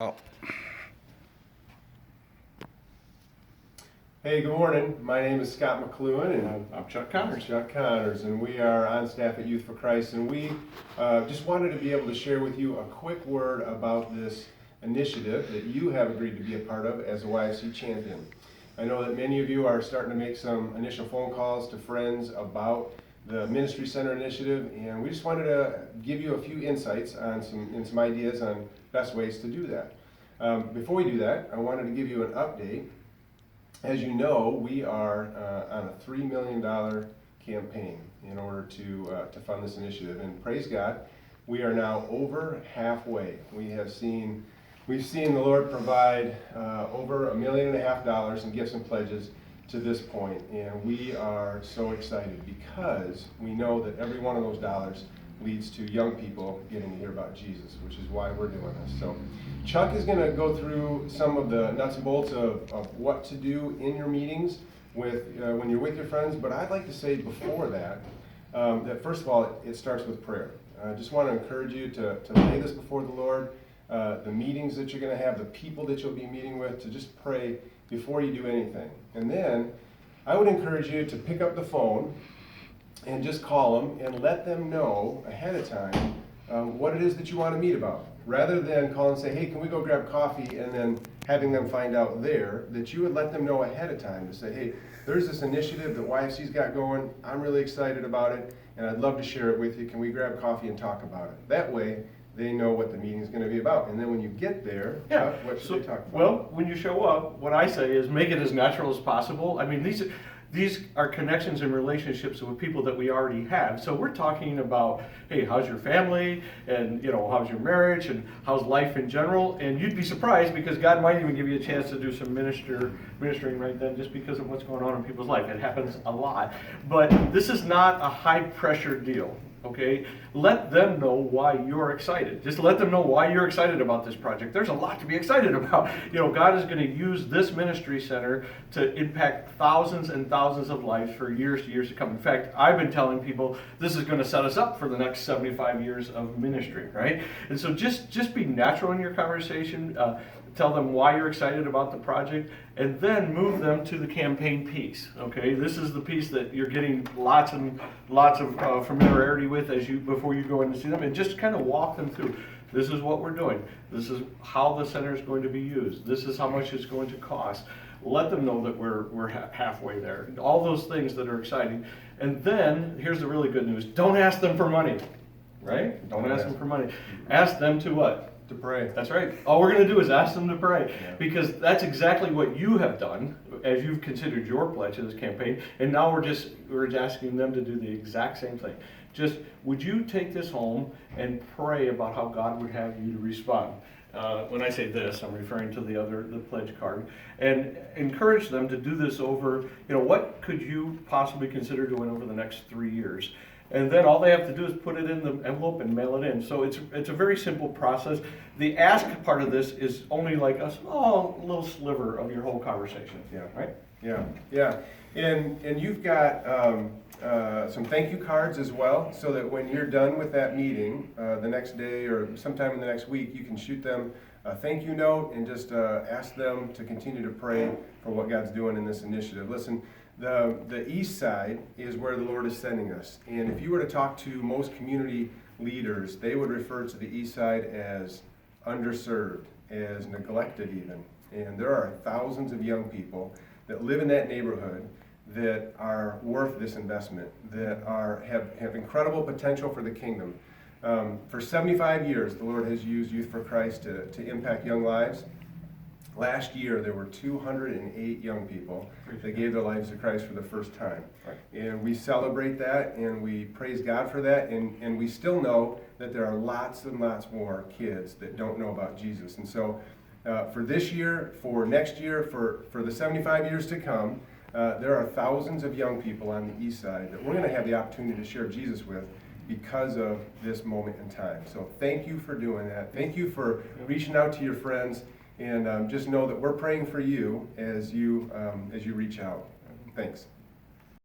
Oh. Hey, good morning. My name is Scott McLuhan, and I'm Chuck Connors. Chuck Connors, and we are on staff at Youth for Christ, and we just wanted to be able to share with you a quick word about this initiative that you have agreed to be a part of as a YFC champion. I know that many of you are starting to make some initial phone calls to friends about the Ministry Center initiative, and we just wanted to give you a few insights on some ideas on best ways to do that. Before we do that, I wanted to give you an update. As you know, we are on a $3 million campaign in order to fund this initiative, and praise God, we are now over halfway. We've seen the Lord provide over $1.5 million in gifts and pledges to this point, and we are so excited because we know that every one of those dollars leads to young people getting to hear about Jesus, which is why we're doing this. So Chuck is going to go through some of the nuts and bolts of what to do in your meetings with when you're with your friends, but I'd like to say before that, that first of all, it starts with prayer. I just want to encourage you to lay this before the Lord, the meetings that you're going to have, the people that you'll be meeting with, to just pray before you do anything. And then I would encourage you to pick up the phone and just call them and let them know ahead of time what it is that you want to meet about. Rather than call and say, hey, can we go grab coffee, and then having them find out there, that you would let them know ahead of time to say, hey, there's this initiative that YFC's got going, I'm really excited about it, and I'd love to share it with you. Can we grab coffee and talk about it? That way, they know what the meeting's going to be about. And then when you get there, what should they talk about? Well, when you show up, what I say is make it as natural as possible. I mean, these are connections and relationships with people that we already have. So we're talking about, hey, how's your family? And, how's your marriage? And how's life in general? And you'd be surprised because God might even give you a chance to do some ministering right then just because of what's going on in people's life. It happens a lot. But this is not a high-pressure deal. Okay, let them know why you're excited. Just let them know why you're excited about this project. There's a lot to be excited about. God is going to use this ministry center to impact thousands and thousands of lives for years to come. In fact, I've been telling people this is going to set us up for the next 75 years of ministry, right? And so just be natural in your conversation. Tell them why you're excited about the project, and then move them to the campaign piece. Okay, this is the piece that you're getting lots and lots of familiarity with before you go in to see them, and just kind of walk them through. This is what we're doing. This is how the center is going to be used. This is how much it's going to cost. Let them know that we're halfway there. All those things that are exciting, and then here's the really good news: don't ask them for money. Right? Don't ask them for money. Ask them to what? To pray. That's right. All we're going to do is ask them to pray, because that's exactly what you have done as you've considered your pledge to this campaign, and now we're asking them to do the exact same thing. Just, would you take this home and pray about how God would have you to respond? When I say this, I'm referring to the pledge card, and encourage them to do this over, what could you possibly consider doing over the next 3 years? And then all they have to do is put it in the envelope and mail it in. So it's a very simple process. The ask part of this is only like a small little sliver of your whole conversation. Yeah. Right? Yeah. And you've got some thank you cards as well, so that when you're done with that meeting the next day or sometime in the next week, you can shoot them a thank you note and just ask them to continue to pray for what God's doing in this initiative. Listen, the east side is where the Lord is sending us. And if you were to talk to most community leaders, they would refer to the east side as underserved, as neglected even. And there are thousands of young people that live in that neighborhood that are worth this investment, that have incredible potential for the kingdom. For 75 years, the Lord has used Youth for Christ to impact young lives. Last year, there were 208 young people that gave their lives to Christ for the first time. Right. And we celebrate that, and we praise God for that, and we still know that there are lots and lots more kids that don't know about Jesus. And so for this year, for next year, for the 75 years to come, there are thousands of young people on the east side that we're going to have the opportunity to share Jesus with because of this moment in time. So thank you for doing that. Thank you for reaching out to your friends. And just know that we're praying for you as you reach out. Thanks.